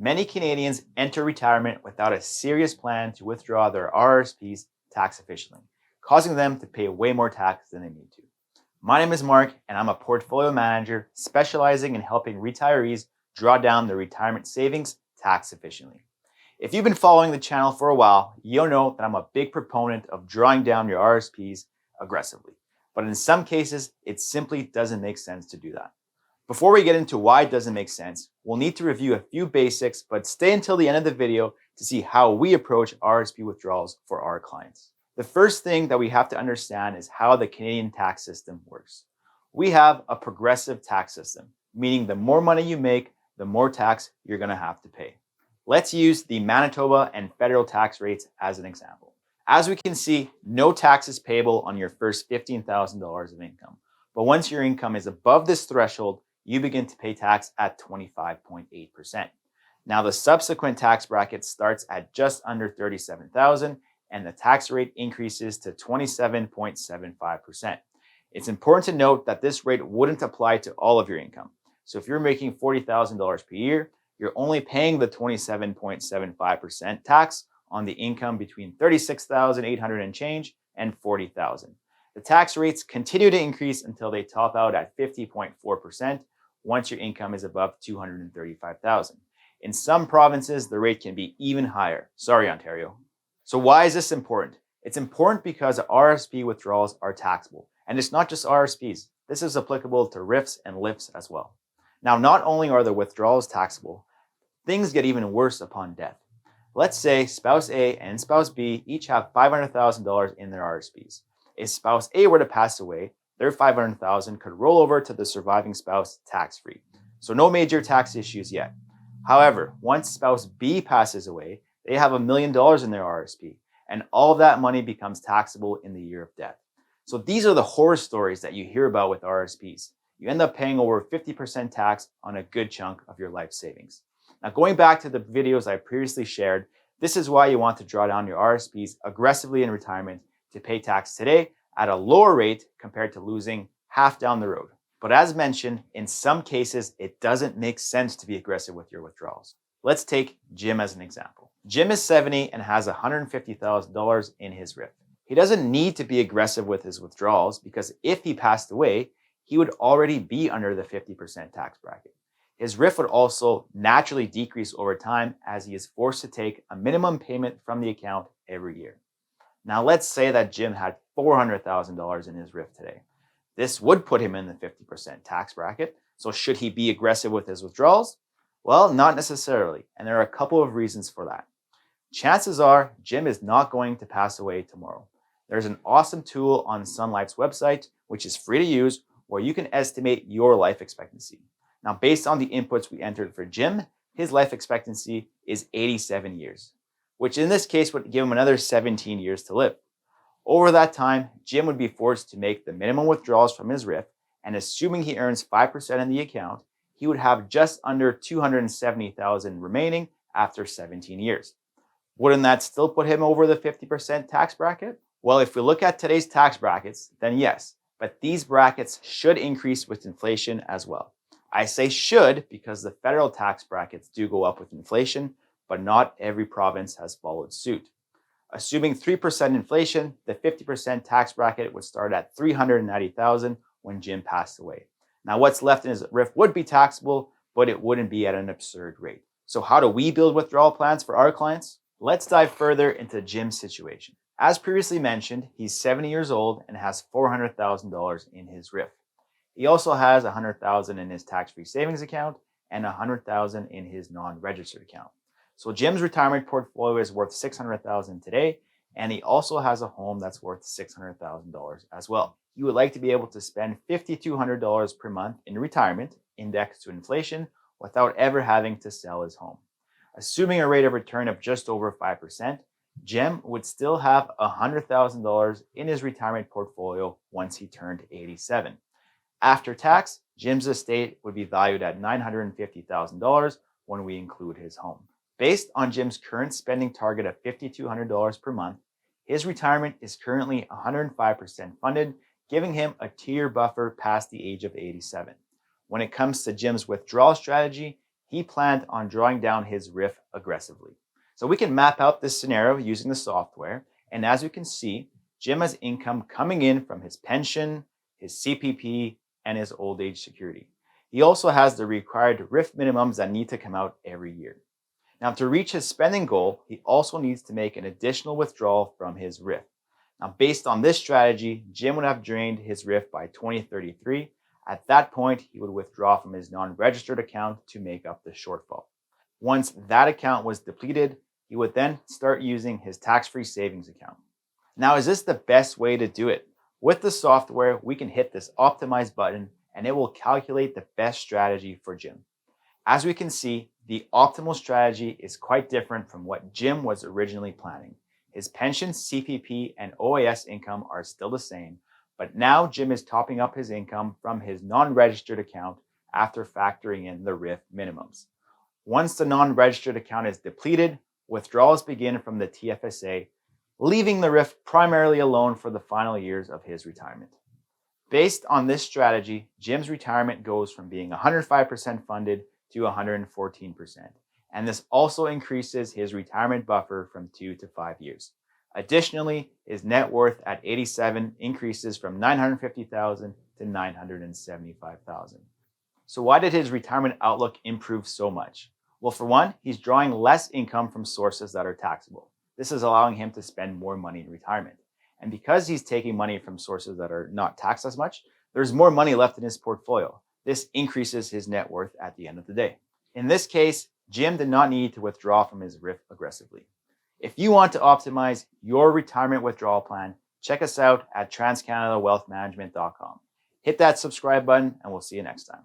Many Canadians enter retirement without a serious plan to withdraw their RRSPs tax efficiently, causing them to pay way more tax than they need to. My name is Mark, and I'm a portfolio manager specializing in helping retirees draw down their retirement savings tax efficiently. If you've been following the channel for a while, you'll know that I'm a big proponent of drawing down your RRSPs aggressively. But in some cases, it simply doesn't make sense to do that. Before we get into why it doesn't make sense, we'll need to review a few basics, but stay until the end of the video to see how we approach RRSP withdrawals for our clients. The first thing that we have to understand is how the Canadian tax system works. We have a progressive tax system, meaning the more money you make, the more tax you're going to have to pay. Let's use the Manitoba and federal tax rates as an example. As we can see, no tax is payable on your first $15,000 of income. But once your income is above this threshold, you begin to pay tax at 25.8%. Now the subsequent tax bracket starts at just under $37,000 and the tax rate increases to 27.75%. It's important to note that this rate wouldn't apply to all of your income. So if you're making $40,000 per year, you're only paying the 27.75% tax on the income between $36,800 and change and $40,000. The tax rates continue to increase until they top out at 50.4% once your income is above $235,000. In some provinces, the rate can be even higher. Sorry, Ontario. So why is this important? It's important because RRSP withdrawals are taxable. And it's not just RRSPs. This is applicable to RRIFs and LIFs as well. Now, not only are the withdrawals taxable, things get even worse upon death. Let's say spouse A and spouse B each have $500,000 in their RRSPs. If spouse A were to pass away, their $500,000 could roll over to the surviving spouse tax-free. So no major tax issues yet. However, once spouse B passes away, they have $1 million in their RRSP, and all of that money becomes taxable in the year of death. So these are the horror stories that you hear about with RRSPs. You end up paying over 50% tax on a good chunk of your life savings. Now, going back to the videos I previously shared, this is why you want to draw down your RRSPs aggressively in retirement to pay tax today at a lower rate compared to losing half down the road. But as mentioned, in some cases, it doesn't make sense to be aggressive with your withdrawals. Let's take Jim as an example. Jim is 70 and has $150,000 in his RRIF. He doesn't need to be aggressive with his withdrawals because if he passed away, he would already be under the 50% tax bracket. His RRIF would also naturally decrease over time as he is forced to take a minimum payment from the account every year. Now let's say that Jim had $400,000 in his RRIF today. This would put him in the 50% tax bracket. So should he be aggressive with his withdrawals? Well, not necessarily, and there are a couple of reasons for that. Chances are Jim is not going to pass away tomorrow. There's an awesome tool on Sun Life's website, which is free to use, where you can estimate your life expectancy. Now, based on the inputs we entered for Jim, his life expectancy is 87 years, which in this case would give him another 17 years to live. Over that time, Jim would be forced to make the minimum withdrawals from his RRIF, and assuming he earns 5% in the account, he would have just under $270,000 remaining after 17 years. Wouldn't that still put him over the 50% tax bracket? Well, if we look at today's tax brackets, then yes, but these brackets should increase with inflation as well. I say should because the federal tax brackets do go up with inflation, but not every province has followed suit. Assuming 3% inflation, the 50% tax bracket would start at $390,000 when Jim passed away. Now, what's left in his RRIF would be taxable, but it wouldn't be at an absurd rate. So how do we build withdrawal plans for our clients? Let's dive further into Jim's situation. As previously mentioned, he's 70 years old and has $400,000 in his RRIF. He also has $100,000 in his tax-free savings account and $100,000 in his non-registered account. So Jim's retirement portfolio is worth $600,000 today, and he also has a home that's worth $600,000 as well. He would like to be able to spend $5,200 per month in retirement, indexed to inflation, without ever having to sell his home. Assuming a rate of return of just over 5%, Jim would still have $100,000 in his retirement portfolio once he turned 87. After tax, Jim's estate would be valued at $950,000 when we include his home. Based on Jim's current spending target of $5,200 per month, his retirement is currently 105% funded, giving him a 2-year buffer past the age of 87. When it comes to Jim's withdrawal strategy, he planned on drawing down his RIF aggressively. So we can map out this scenario using the software. And as you can see, Jim has income coming in from his pension, his CPP, and his old age security. He also has the required RIF minimums that need to come out every year. Now, to reach his spending goal, he also needs to make an additional withdrawal from his RIF. Now, based on this strategy, Jim would have drained his RIF by 2033. At that point, he would withdraw from his non-registered account to make up the shortfall. Once that account was depleted, he would then start using his tax-free savings account. Now, is this the best way to do it? With the software, we can hit this optimize button and it will calculate the best strategy for Jim. As we can see, the optimal strategy is quite different from what Jim was originally planning. His pension, CPP, and OAS income are still the same, but now Jim is topping up his income from his non-registered account after factoring in the RIF minimums. Once the non-registered account is depleted, withdrawals begin from the TFSA, leaving the RIF primarily alone for the final years of his retirement. Based on this strategy, Jim's retirement goes from being 105% funded to 114%. And this also increases his retirement buffer from 2 to 5 years. Additionally, his net worth at 87 increases from $950,000 to $975,000. So why did his retirement outlook improve so much? Well, for one, he's drawing less income from sources that are taxable. This is allowing him to spend more money in retirement. And because he's taking money from sources that are not taxed as much, there's more money left in his portfolio. This increases his net worth at the end of the day. In this case, Jim did not need to withdraw from his RIF aggressively. If you want to optimize your retirement withdrawal plan, check us out at transcanadawealthmanagement.com. Hit that subscribe button and we'll see you next time.